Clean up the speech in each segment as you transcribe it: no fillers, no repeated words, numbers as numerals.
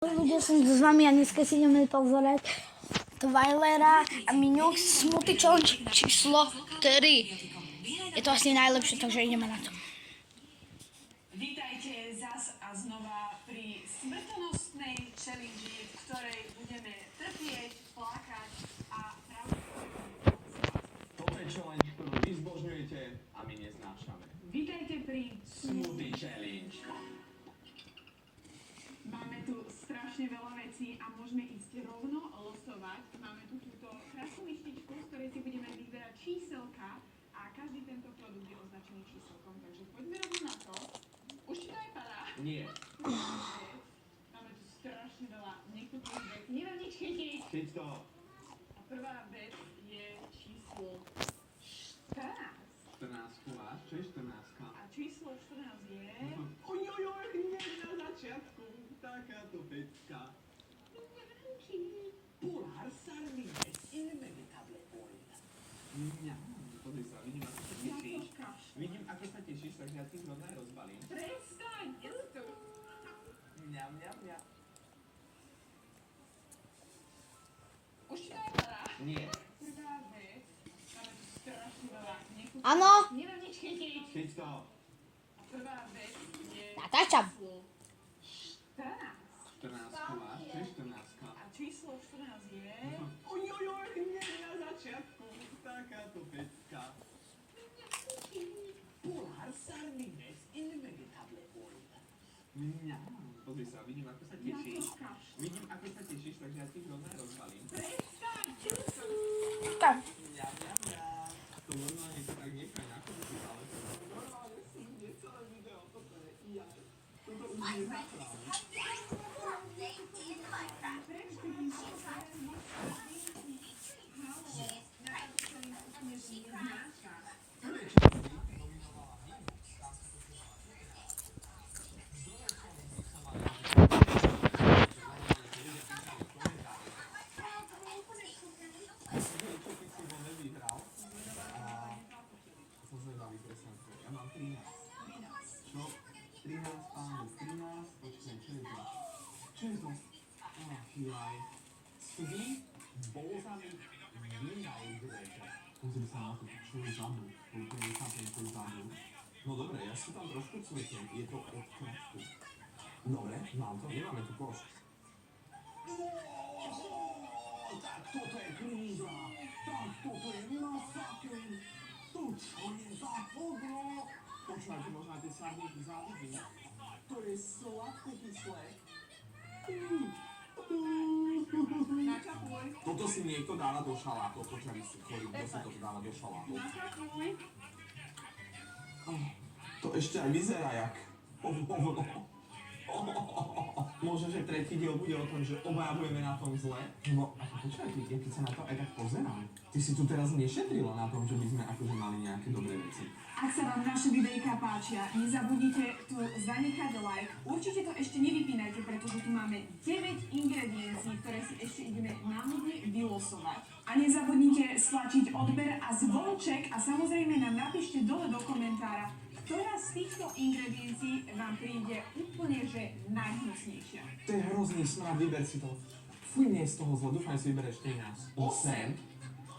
Ľudia, som s vami a dneska si ideme pozerať Twilera a Minions Smoothie Challenge číslo 3. Je to asi najlepšie, takže ideme na to. Vítajte zas a znova pri smrtonosnej challenge, v ktorej budeme trpieť, plakať a Toto je challenge, ktorú vy zbožňujete a my neznášame. Vítajte pri Smoothie Challenge. Máme tu strašne veľa vecí a môžeme ísť rovno losovať. Máme tu túto krásnu lištičku, z ktorej si budeme vyberať číselka a každý tento produkt je označený číselkom. Takže poďme rovno na to. Už ti to aj padá. Nie. Máme tu strašne veľa nechutných vecí. Nedám nič chytiť. Keď to... A prvá vec je číslo 14. 14 máš? Čo je 14? A číslo 14 je... Ojojoj, hneď na začiatku. Takáto pecka. Polar Sarmines Inevitable Oil. Pozri sa, vidím, ako sa tešíš. Vidím, ako sa tešíš, takže ja ti rovno aj rozbalím. Prestaň, idú tu. Mňam, mňam, mňam. Už ti to aj padá. Nie. Prvá vec, máme tu strašne veľa nechutných. Áno. Nedám nič chytiť. Keď to... A prvá vec je... Natáčam. Číslo 14. 14 máš? Čo je 14? A číslo 14 je... Ojojoj, hneď na začiatku. Takáto pecka. Polar Sarmines Inevitable Oil. Mňam. Pozri sa, vidím, ako sa tešíš. Vidím, ako sa tešíš, takže ja ti rovno aj rozbalím. Prestaň, idú tu. Tak. Mňam, mňam, mňam. To normálne to tak nechaj na konci, ale to normálne si ide celé video. Toto je jaj. Toto už je zapravo. Ja mám 13. Čo? 13 pánov, 13, počkaj, čo je to? Čo je to? Ach, jaj. Sweet balsamic vinaigrette. Pozri sa na to, čo je vzadu. To úplne nechápem, čo je vzadu. No dobre, ja si tam trošku cveknem, je to od kraftu. Dobre, mám to, nemáme tu koš. Tak toto je kríza, tak toto je masaker. To čo je za hovno? Počúvajte, možno aj tie sardinky závidím. To je sladko kyslé. Načapuj. Toto si niekto dáva do šalátov, počkaj si, kto si to dáva do šalátov. Načapuj. To ešte aj vyzerá jak hovno. Možno, že tretí diel bude o tom, že obaja budeme na tom zle. No, a počkaj, ja keď sa na to aj tak pozerám, ty si tu teraz nešetrila na tom, že by sme akože mali nejaké dobré veci. Ak sa vám naše videjka páčia, nezabudnite tu zanechať like. Určite to ešte nevypínajte, pretože tu máme 9 ingrediencií, ktoré si ešte ideme náhodne vylosovať. A nezabudnite stlačiť odber a zvonček a samozrejme nám napíšte dole do komentára, ktorá z týchto ingrediencií vám príde úplne že najhnusnejšia. To je hrozný smrad, vyber si to. Fuj, nie je z toho zle, dúfam, si vybereš 13. 8.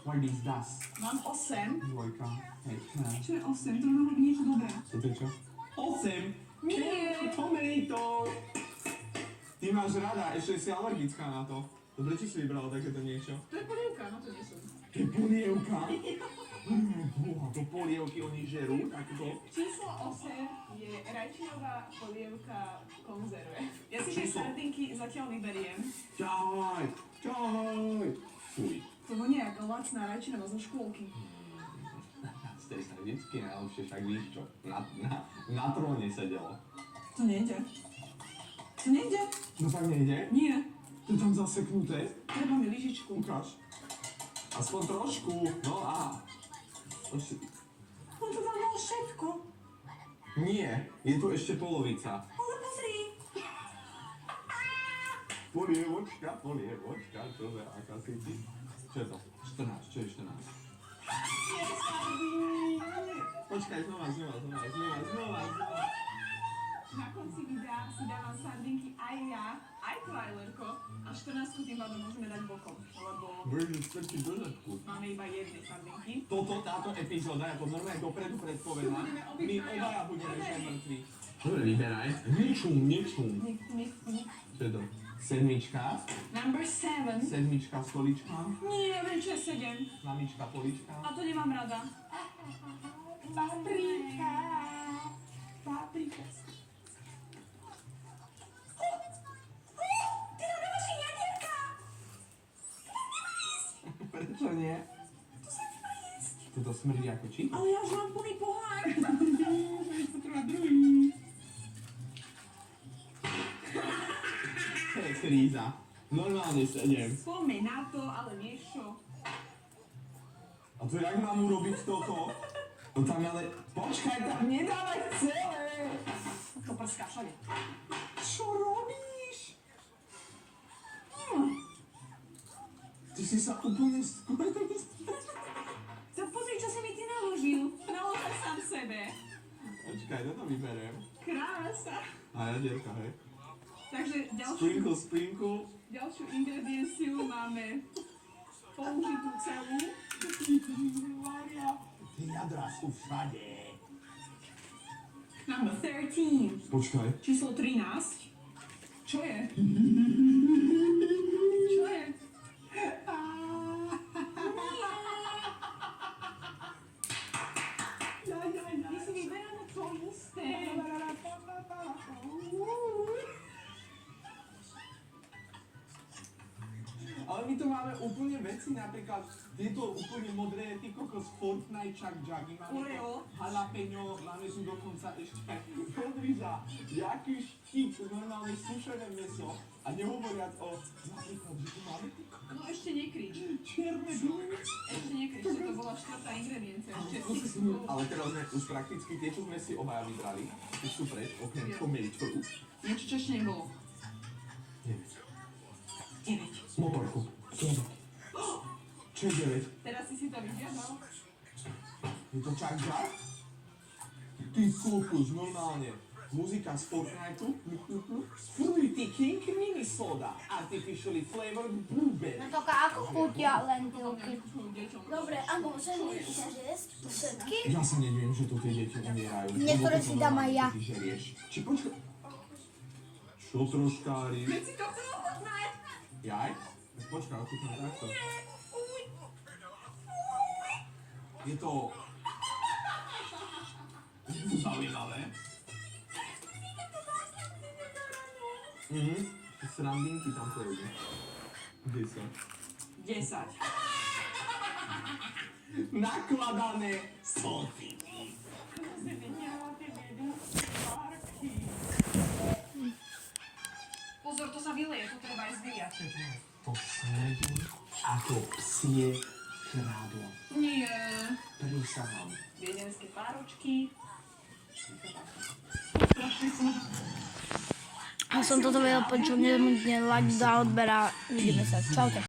What is that? Mám 8. Dvojka. Hej, Čo je 8? To má robiť niečo dobré. to je čo? 8! Nie. Tomato! Ty máš rada, ešte si alergická na to. Dobre, či si vybrala takéto niečo? To je polievka, no to nie som. To je polievka? To polievky oni žerú, takto. Číslo 8 je rajčinová polievka konzerve. Ja si tie Číslo? sardinky zatiaľ vyberiem. Ťahaj, ťahaj. Fuj. To vonia ako lacná rajčinová zo škôlky. Z tej sa vždycky najlepšie, však víš čo, na tróne sedelo. To nejde. To nejde? No fakt nejde? Nie. To je tam zaseknuté? Treba mi lyžičku. Ukáž. Aspoň trošku, no a... On to tam bolo všetko. Nie, je tu ešte polovica. Ale pozri. Polievočka, čo je, aká si ty? Čo je to? 14, čo je 14? Počkaj, znova. Na konci videa si dávam sardinky aj ja, aj Twilerko a 14 tým pádom môžeme dať bokom, lebo Budeš strčiť do zadku. máme iba jedny sardinky. Táto epizóda, ako normálne dopredu predpovedá, Budeme my obidvaja. obaja budeme Dobre. ešte mŕtvi. Dobre, vyberaj. Ničum. Teda, sedmička, Number 7. sedmička, stolička, Nie, viem, čo je 7. znamička, polička. A to nemám rada. Paprika. Paprika. Ty tam nemáš jadierka! Prečo nie? Toto smrdí ako či? Ale ja už mám plný pohár. Treba druhý. To je kríza. Normálne 7. Poďme na to, ale vieš čo? A to jak mám urobiť toto? No tam ale... Počkaj, tam nedávaj celé! To prská všade. Čo robíš? Ty si sa úplne skôr... Tak pozri, čo si mi ty naložil. Naložil sám sebe. Počkaj, toto vyberiem. Krása. A jadierka, hej. Takže ďalšiu Sprinkle. ďalšiu ingredienciu máme použitú celú. Maria, tie jadrá sú všade. Number 13. Počkaj. Číslo 13. Čo je? Čo je? My si vyberáme to isté. Ale my tu máme úplne veci, napríklad tieto úplne modré, ty kokos Fortnite, Chuck Juggy, máme Oreo. to jalapeno, máme tu dokonca ešte, pozri sa, jaký štík, normálne sušené meso a nehovoriac o, napríklad, že tu máme ty kokos, No ešte nekrič. čierne dúny. Ešte nekrič, že to bola štvrtá ingrediencia. Ešte Ale teraz sme už prakticky tie, čo sme si obaja vybrali, už sú preč, okrem pomeričoru. niečo, čo ešte nebolo. 9. Motorku. Čo je 9? Teraz si to vyžiadal. Je to Chuck Jug? Ty kokos, normálne. Muzika z Fortniteu. Fruity King Mini Soda. Artificially flavored blueberry. No to ako chutia lentilky. Deťom. Dobre, ako môžem chceš jesť všetky? Ja sa neviem, že tu tie deti umierajú. Niektoré Lebo si to dám normálne aj ja. ty žerieš. Či počkaj. Čo troškári? Keď si to chcel ochutnať. Jaj? Tak počkaj, ochutnám takto. Je to... zaujímavé. Ešte srandinky tam pôjdu. 10. 10. Nakladané sosy. Pozor, to sa vyleje, to treba aj zvyliať. To smrdí ako psie krádlo. Nie. Prísahám. Viedenské páročky. Ja som toto vedel počuť, nezmutne, like, za odber a vidíme sa. Čaute.